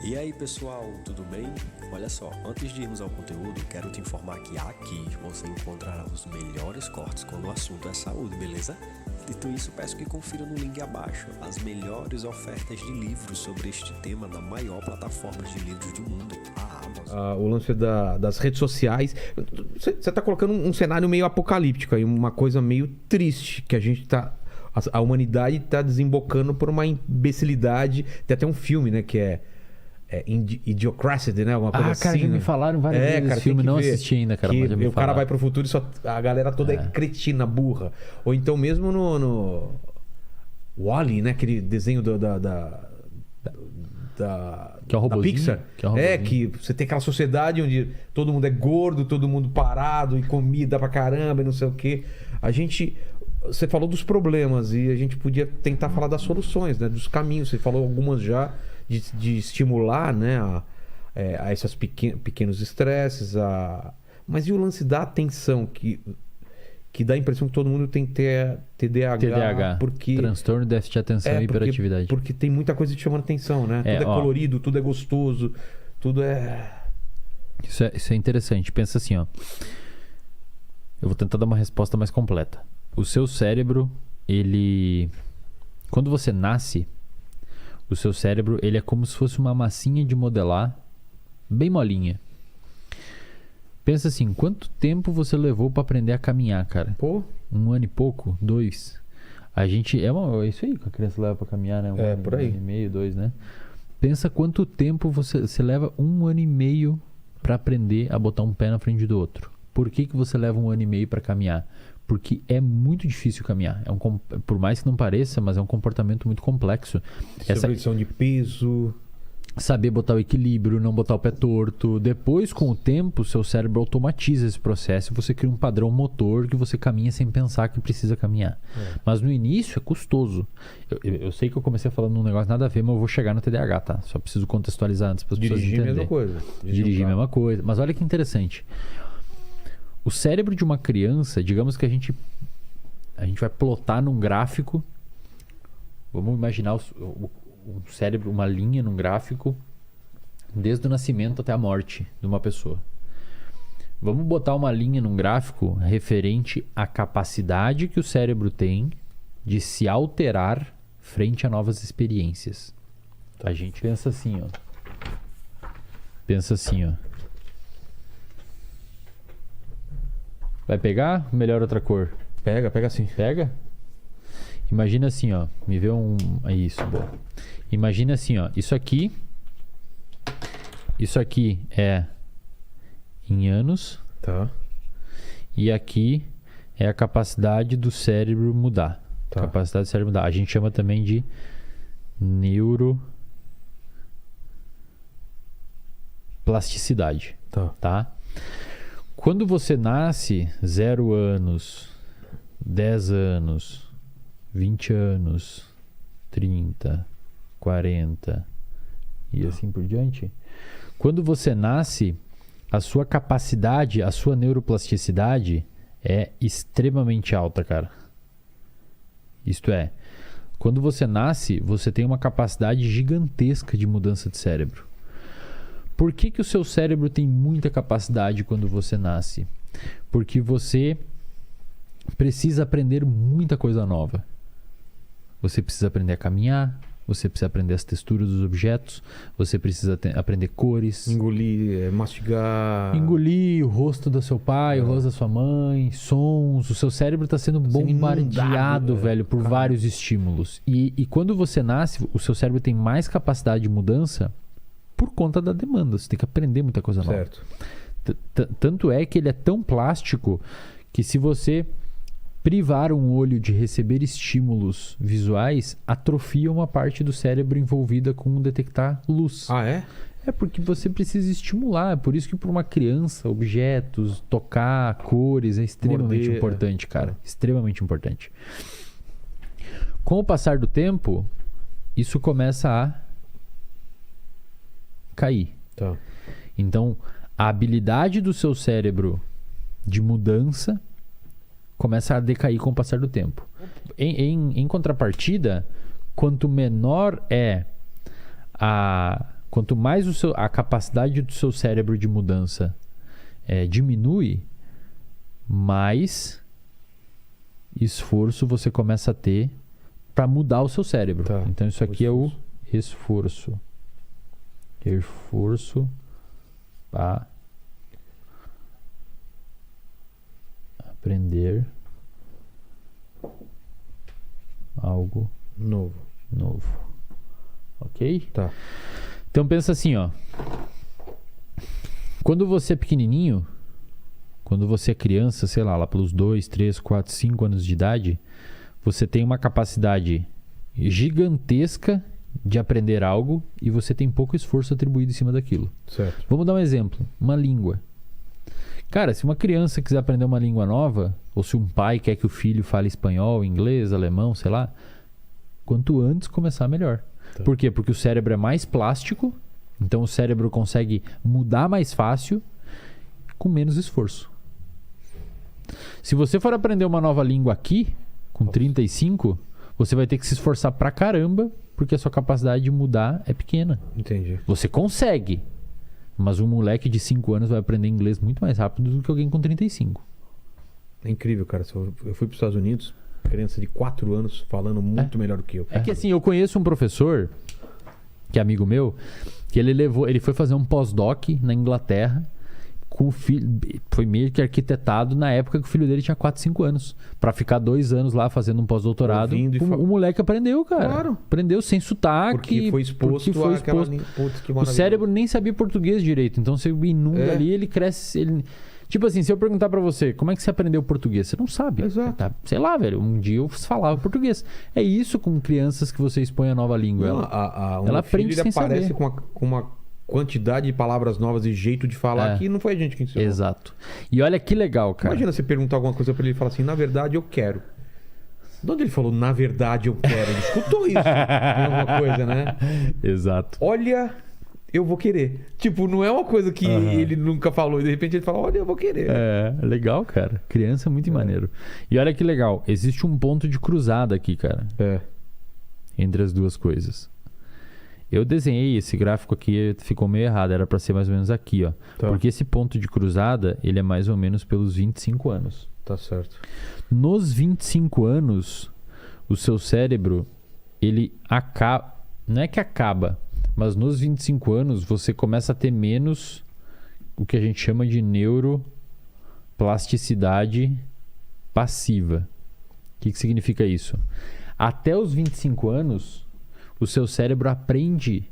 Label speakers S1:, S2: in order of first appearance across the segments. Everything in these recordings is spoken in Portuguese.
S1: E aí pessoal, tudo bem? Olha só, antes de irmos ao conteúdo, quero te informar que aqui você encontrará os melhores cortes quando o assunto é saúde, beleza? Dito isso, peço que confira no link abaixo as melhores ofertas de livros sobre este tema na maior plataforma de livros do mundo, a Amazon.
S2: O lance das redes sociais. Você tá colocando um cenário meio apocalíptico aí, uma coisa meio triste que a gente tá. A humanidade tá desembocando por uma imbecilidade. Tem até um filme, né, que é Idiocracy, né? Alguma coisa
S3: cara,
S2: assim,
S3: já
S2: né?
S3: me falaram várias vezes
S2: cara,
S3: esse filme,
S2: tem que
S3: não
S2: ver.
S3: assisti ainda, cara.
S2: Que
S3: Mas já me
S2: o cara
S3: falaram.
S2: vai pro futuro e só a galera toda é cretina, burra. Ou então mesmo no Wall-E, né? Aquele desenho da
S3: Que é um
S2: da
S3: robozinho?
S2: Pixar.
S3: Que é um robozinho.
S2: Que você tem aquela sociedade onde todo mundo é gordo, todo mundo parado e comida pra caramba e não sei o quê. Você falou dos problemas e a gente podia tentar falar das soluções, né? Dos caminhos. Você falou algumas já de estimular, né? A esses pequenos estresses. Mas e o lance da atenção que dá a impressão que todo mundo tem TDAH. Porque
S3: Transtorno de déficit de atenção e hiperatividade.
S2: Porque tem muita coisa te chamando atenção, né? Tudo é colorido, tudo é gostoso, tudo é...
S3: Isso é interessante. Pensa assim, ó. Eu vou tentar dar uma resposta mais completa. O seu cérebro, quando você nasce, o seu cérebro, ele é como se fosse uma massinha de modelar, bem molinha. Pensa assim, quanto tempo você levou pra aprender a caminhar, cara?
S2: Pô.
S3: 1 ano e pouco? 2? A gente... É isso aí que a criança leva pra caminhar, né?
S2: Por aí.
S3: 1 ano e meio, 2, né? Pensa quanto tempo você leva 1 ano e meio pra aprender a botar um pé na frente do outro. Por que você leva 1 ano e meio pra caminhar? Porque é muito difícil caminhar. Por mais que não pareça, mas é um comportamento muito complexo.
S2: Distribuição de peso...
S3: Saber botar o equilíbrio, não botar o pé torto. Depois, com o tempo, seu cérebro automatiza esse processo e você cria um padrão motor que você caminha sem pensar que precisa caminhar. Mas no início é custoso. Eu sei que eu comecei falando um negócio nada a ver, mas eu vou chegar no TDAH, tá? Só preciso contextualizar antes para as pessoas entenderem.
S2: Dirigir a mesma coisa.
S3: Dirigir a mesma coisa. Mas olha que interessante. O cérebro de uma criança, digamos que a gente vai plotar num gráfico. Vamos imaginar um cérebro, uma linha num gráfico, desde o nascimento até a morte de uma pessoa. Vamos botar uma linha num gráfico referente à capacidade que o cérebro tem de se alterar frente a novas experiências. A gente pensa assim, ó. Vai pegar? Melhor outra cor?
S2: Pega sim.
S3: Pega? Imagina assim, ó. Me vê isso, boa. Imagina assim, ó. Isso aqui é em anos.
S2: Tá.
S3: E aqui é a capacidade do cérebro mudar.
S2: Tá.
S3: Capacidade do cérebro mudar. A gente chama também de neuroplasticidade. Tá? Quando você nasce, 0 anos, 10 anos, 20 anos, 30, 40 e assim por diante. Quando você nasce, a sua capacidade, a sua neuroplasticidade é extremamente alta, cara. Isto é, quando você nasce, você tem uma capacidade gigantesca de mudança de cérebro. Por que o seu cérebro tem muita capacidade quando você nasce? Porque você precisa aprender muita coisa nova. Você precisa aprender a caminhar, você precisa aprender as texturas dos objetos, você precisa aprender cores.
S2: Engolir, mastigar.
S3: Engolir o rosto do seu pai, o rosto da sua mãe, sons. O seu cérebro está sendo bombardeado, velho, por vários estímulos. E quando você nasce, o seu cérebro tem mais capacidade de mudança por conta da demanda. Você tem que aprender muita coisa nova.
S2: Certo.
S3: Tanto é que ele é tão plástico que se você privar um olho de receber estímulos visuais, atrofia uma parte do cérebro envolvida com detectar luz.
S2: Ah, é?
S3: É porque você precisa estimular. É por isso que para uma criança, objetos, tocar, cores é extremamente importante, cara. Extremamente importante. Com o passar do tempo, isso começa a cair.
S2: Tá.
S3: Então, a habilidade do seu cérebro de mudança começa a decair com o passar do tempo. Em contrapartida, quanto menor é quanto mais a capacidade do seu cérebro de mudança diminui, mais esforço você começa a ter para mudar o seu cérebro.
S2: Tá.
S3: Então isso aqui é o esforço. Esforço para aprender algo
S2: Novo.
S3: Ok?
S2: Tá.
S3: Então pensa assim, ó. Quando você é pequenininho, quando você é criança, sei lá pelos 2, 3, 4, 5 anos de idade, você tem uma capacidade gigantesca de aprender algo e você tem pouco esforço atribuído em cima daquilo.
S2: Certo.
S3: Vamos dar um exemplo. Uma língua. Cara, se uma criança quiser aprender uma língua nova, ou se um pai quer que o filho fale espanhol, inglês, alemão, sei lá, quanto antes começar, melhor.
S2: Tá.
S3: Por quê? Porque o cérebro é mais plástico, então o cérebro consegue mudar mais fácil com menos esforço. Se você for aprender uma nova língua aqui, com 35, você vai ter que se esforçar pra caramba, porque a sua capacidade de mudar é pequena.
S2: Entendi.
S3: Você consegue, mas um moleque de 5 anos vai aprender inglês muito mais rápido do que alguém com 35.
S2: É incrível, cara. Eu fui para os Estados Unidos, criança de 4 anos falando muito melhor do que eu.
S3: É que assim, eu conheço um professor, que é amigo meu, que ele foi fazer um pós-doc na Inglaterra, com o filho, foi meio que arquitetado na época que o filho dele tinha 4, 5 anos. Pra ficar 2 anos lá fazendo um pós-doutorado. O moleque aprendeu, cara.
S2: Claro.
S3: Aprendeu sem sotaque.
S2: Porque foi exposto àquela... Putz, que
S3: o
S2: maravilha.
S3: cérebro nem sabia português direito. Então você inunda ali, ele cresce... Tipo assim, se eu perguntar pra você, como é que você aprendeu português? Você não sabe.
S2: Exato.
S3: Tá, sei lá, velho. Um dia eu falava português. É isso com crianças que você expõe a nova língua.
S2: Não,
S3: ela aprende sem saber.
S2: Ele aparece com uma quantidade de palavras novas e jeito de falar que não foi a gente que ensinou.
S3: Exato. E olha que legal, cara.
S2: Imagina você perguntar alguma coisa pra ele e falar assim, na verdade eu quero. De onde ele falou, na verdade eu quero? Ele escutou isso. Alguma coisa, né?
S3: Exato.
S2: Olha, eu vou querer. Tipo, não é uma coisa que ele nunca falou e de repente ele fala, olha, eu vou querer.
S3: É, legal, cara. Criança é muito maneiro. E olha que legal. Existe um ponto de cruzada aqui, cara. Entre as duas coisas. Eu desenhei esse gráfico aqui, ficou meio errado, era para ser mais ou menos aqui, ó.
S2: Tá.
S3: Porque esse ponto de cruzada, ele é mais ou menos pelos 25 anos.
S2: Tá certo.
S3: Nos 25 anos, o seu cérebro, ele acaba... Não é que acaba, mas nos 25 anos você começa a ter menos o que a gente chama de neuroplasticidade passiva. O que significa isso? Até os 25 anos... o seu cérebro aprende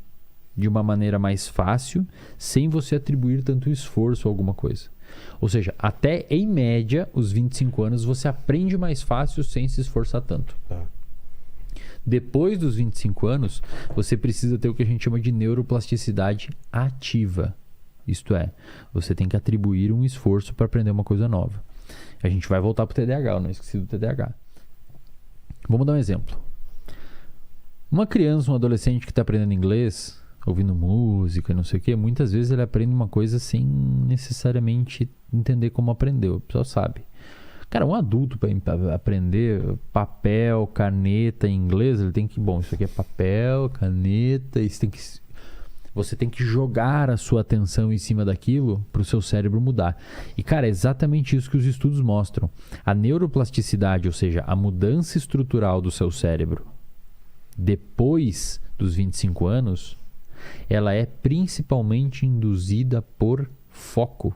S3: de uma maneira mais fácil, sem você atribuir tanto esforço a alguma coisa. Ou seja, até em média, os 25 anos, você aprende mais fácil sem se esforçar tanto.
S2: Tá.
S3: Depois dos 25 anos, você precisa ter o que a gente chama de neuroplasticidade ativa. Isto é, você tem que atribuir um esforço para aprender uma coisa nova. A gente vai voltar para o TDAH, eu não esqueci do TDAH. Vamos dar um exemplo. Uma criança, um adolescente que está aprendendo inglês, ouvindo música, não sei o quê, muitas vezes ele aprende uma coisa sem necessariamente entender como aprendeu. A pessoa sabe. Cara, um adulto para aprender papel, caneta em inglês, ele tem que... Bom, isso aqui é papel, caneta, você tem que jogar a sua atenção em cima daquilo para o seu cérebro mudar. E, cara, é exatamente isso que os estudos mostram. A neuroplasticidade, ou seja, a mudança estrutural do seu cérebro, depois dos 25 anos, ela é principalmente induzida por foco.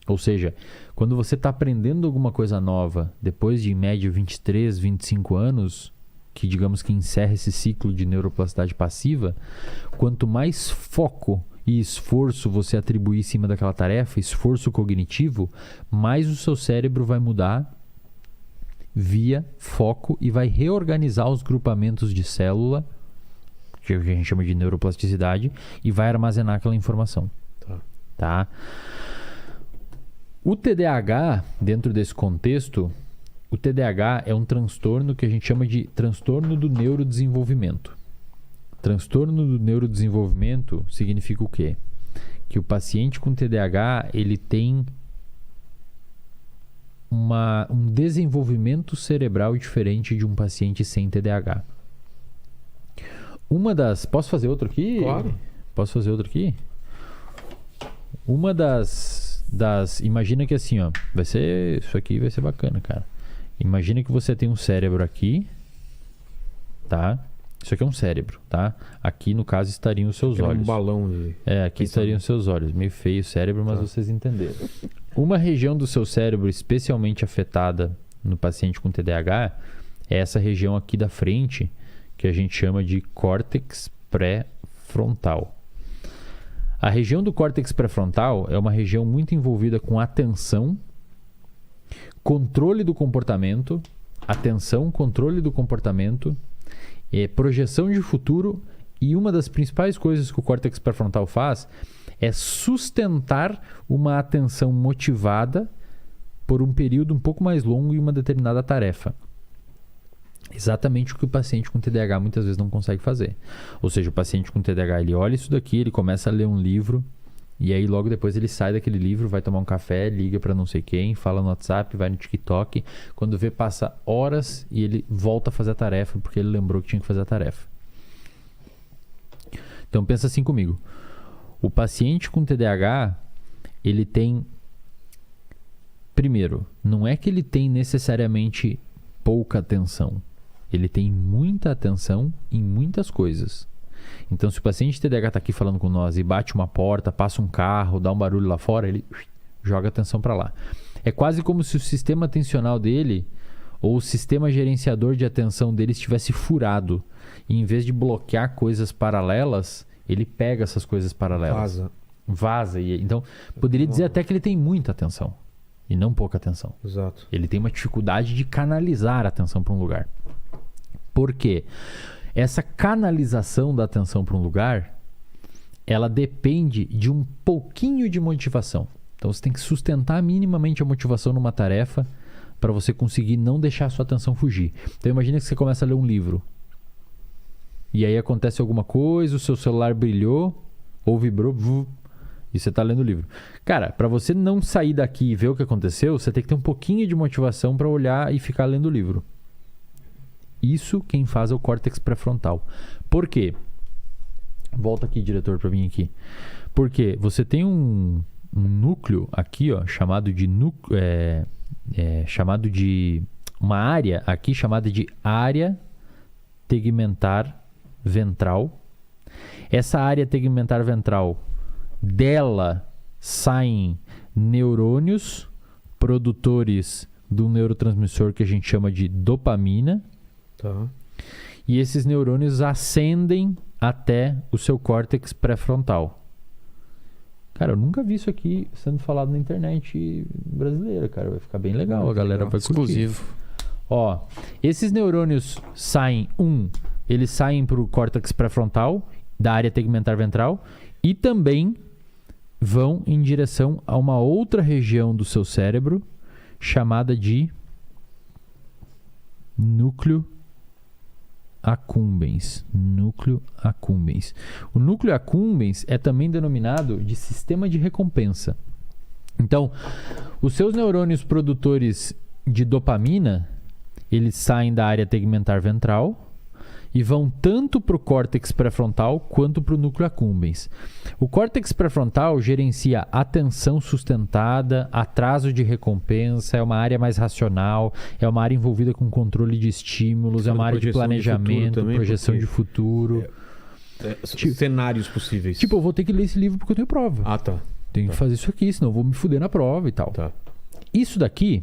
S3: Ou seja, quando você está aprendendo alguma coisa nova, depois de em média 23, 25 anos, que digamos que encerra esse ciclo de neuroplasticidade passiva, quanto mais foco e esforço você atribuir em cima daquela tarefa, esforço cognitivo, mais o seu cérebro vai mudar via foco e vai reorganizar os grupamentos de célula, que a gente chama de neuroplasticidade, e vai armazenar aquela informação. Tá? O TDAH, dentro desse contexto, o TDAH é um transtorno que a gente chama de transtorno do neurodesenvolvimento. Transtorno do neurodesenvolvimento significa o quê? Que o paciente com TDAH, ele tem um desenvolvimento cerebral diferente de um paciente sem TDAH. Posso fazer outro aqui?
S2: Claro.
S3: Posso fazer outro aqui? Uma das... Imagina que assim, ó. Isso aqui vai ser bacana, cara. Imagina que você tem um cérebro aqui. Tá? Isso aqui é um cérebro, tá? Aqui, no caso, estariam os seus olhos.
S2: Um balão de...
S3: Aqui estariam os seus olhos. Meio feio o cérebro, mas vocês entenderam. Uma região do seu cérebro especialmente afetada no paciente com TDAH é essa região aqui da frente, que a gente chama de córtex pré-frontal. A região do córtex pré-frontal é uma região muito envolvida com atenção, controle do comportamento, projeção de futuro, e uma das principais coisas que o córtex pré-frontal faz é sustentar uma atenção motivada por um período um pouco mais longo em uma determinada tarefa. Exatamente o que o paciente com TDAH muitas vezes não consegue fazer. Ou seja, o paciente com TDAH, ele olha isso daqui, ele começa a ler um livro, e aí logo depois ele sai daquele livro, vai tomar um café, liga para não sei quem, fala no WhatsApp, vai no TikTok. Quando vê, passa horas e ele volta a fazer a tarefa porque ele lembrou que tinha que fazer a tarefa. Então pensa assim comigo. O paciente com TDAH, ele tem... Primeiro, não é que ele tem necessariamente pouca atenção. Ele tem muita atenção em muitas coisas. Então, se o paciente TDAH está aqui falando com nós e bate uma porta, passa um carro, dá um barulho lá fora, ele joga a atenção para lá. É quase como se o sistema atencional dele ou o sistema gerenciador de atenção dele estivesse furado. E em vez de bloquear coisas paralelas, ele pega essas coisas paralelas. Vaza. Então, poderia dizer até que ele tem muita atenção e não pouca atenção.
S2: Exato.
S3: Ele tem uma dificuldade de canalizar a atenção para um lugar. Por quê? Essa canalização da atenção para um lugar, ela depende de um pouquinho de motivação. Então você tem que sustentar minimamente a motivação numa tarefa para você conseguir não deixar a sua atenção fugir. Então imagina que você começa a ler um livro. E aí acontece alguma coisa, o seu celular brilhou ou vibrou, e você está lendo o livro. Cara, para você não sair daqui e ver o que aconteceu, você tem que ter um pouquinho de motivação para olhar e ficar lendo o livro. Isso quem faz é o córtex pré-frontal. Por quê? Volta aqui, diretor, para mim aqui. Porque você tem um núcleo aqui, ó, chamado de uma área aqui chamada de área tegmentar ventral. Essa área tegmentar ventral, dela saem neurônios produtores do neurotransmissor que a gente chama de dopamina.
S2: Tá.
S3: E esses neurônios ascendem até o seu córtex pré-frontal. Cara, eu nunca vi isso aqui sendo falado na internet brasileira, cara. Vai ficar bem legal, a galera vai curtir.
S1: Exclusivo.
S3: Ó, esses neurônios saem, eles saem para o córtex pré-frontal, da área tegmentar ventral, e também vão em direção a uma outra região do seu cérebro, chamada de núcleo accumbens. Núcleo accumbens. O núcleo accumbens é também denominado de sistema de recompensa. Então, os seus neurônios produtores de dopamina, eles saem da área tegmentar ventral e vão tanto para o córtex pré-frontal quanto para o núcleo accumbens. O córtex pré-frontal gerencia atenção sustentada, atraso de recompensa, é uma área mais racional, é uma área envolvida com controle de estímulos, é uma área de planejamento, projeção de futuro.
S2: Cenários possíveis.
S3: Tipo, eu vou ter que ler esse livro porque eu tenho prova.
S2: Ah, tá.
S3: Tenho que fazer isso aqui, senão eu vou me fuder na prova e tal.
S2: Tá.
S3: Isso daqui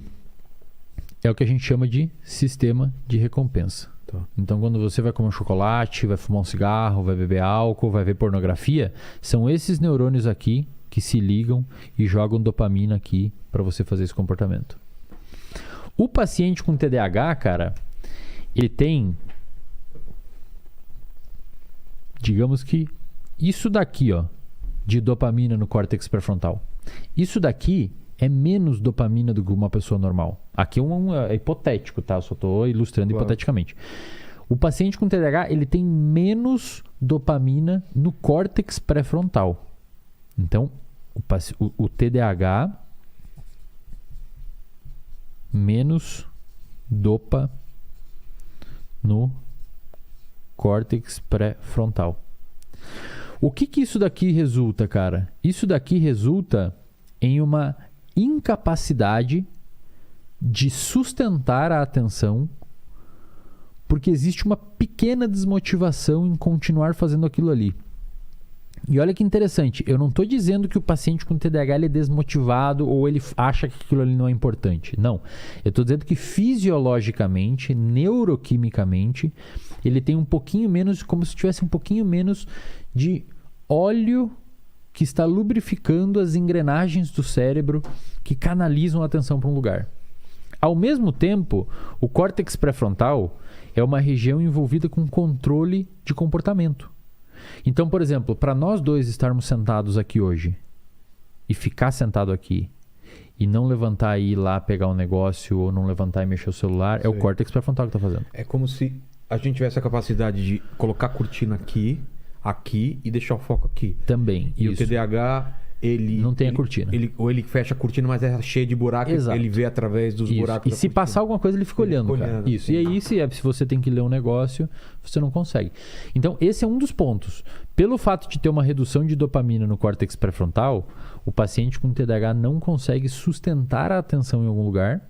S3: é o que a gente chama de sistema de recompensa.
S2: Tá.
S3: Então, quando você vai comer um chocolate, vai fumar um cigarro, vai beber álcool, vai ver pornografia, são esses neurônios aqui que se ligam e jogam dopamina aqui para você fazer esse comportamento. O paciente com TDAH, cara, ele tem, digamos que isso daqui, ó, de dopamina no córtex pré-frontal. Isso daqui é menos dopamina do que uma pessoa normal. Aqui é hipotético, tá? Eu só estou ilustrando hipoteticamente. O paciente com TDAH, ele tem menos dopamina no córtex pré-frontal. Então, o TDAH, menos dopa no córtex pré-frontal. O que isso daqui resulta, cara? Isso daqui resulta em uma incapacidade de sustentar a atenção, porque existe uma pequena desmotivação em continuar fazendo aquilo ali. E olha que interessante, eu não estou dizendo que o paciente com TDAH ele é desmotivado ou ele acha que aquilo ali não é importante. Não. Eu estou dizendo que fisiologicamente, neuroquimicamente, ele tem um pouquinho menos, como se tivesse um pouquinho menos de óleo que está lubrificando as engrenagens do cérebro que canalizam a atenção para um lugar. Ao mesmo tempo, o córtex pré-frontal é uma região envolvida com controle de comportamento. Então, por exemplo, para nós dois estarmos sentados aqui hoje e ficar sentado aqui e não levantar e ir lá pegar um negócio ou não levantar e mexer o celular, é o córtex pré-frontal que está fazendo.
S2: É como se a gente tivesse a capacidade de colocar a cortina aqui e deixar o foco aqui.
S3: Também.
S2: E
S3: isso.
S2: o TDAH, ele...
S3: Não tem a cortina.
S2: Ou ele fecha a cortina, mas é cheio de buracos.
S3: Exato.
S2: Ele vê através dos buracos.
S3: E se passar alguma coisa, ele fica olhando, cara. Isso.
S2: Sim.
S3: E aí, se você tem que ler um negócio, você não consegue. Então, esse é um dos pontos. Pelo fato de ter uma redução de dopamina no córtex pré-frontal, o paciente com TDAH não consegue sustentar a atenção em algum lugar,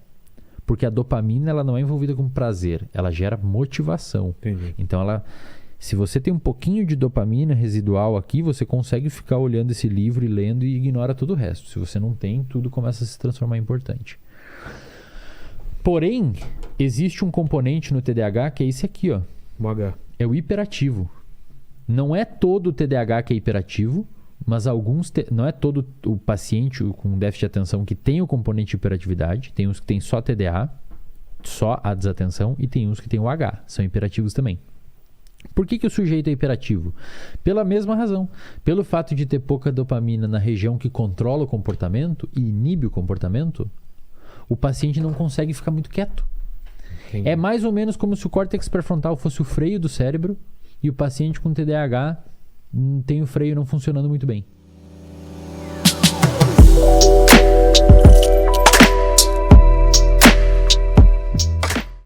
S3: porque a dopamina ela não é envolvida com prazer, ela gera motivação.
S2: Entendi.
S3: Então, se você tem um pouquinho de dopamina residual aqui, você consegue ficar olhando esse livro e lendo e ignora todo o resto. Se você não tem, tudo começa a se transformar em importante. Porém, existe um componente no TDAH que é esse aqui, ó.
S2: O H.
S3: É o hiperativo. Não é todo o TDAH que é hiperativo, mas não é todo o paciente com déficit de atenção que tem o componente de hiperatividade. Tem uns que tem só TDA, só a desatenção, e tem uns que tem o H, são hiperativos também. Por que o sujeito é hiperativo? Pela mesma razão. Pelo fato de ter pouca dopamina na região que controla o comportamento e inibe o comportamento, o paciente não consegue ficar muito quieto.
S2: Entendi.
S3: É mais ou menos como se o córtex pré-frontal fosse o freio do cérebro e o paciente com TDAH tem o freio não funcionando muito bem.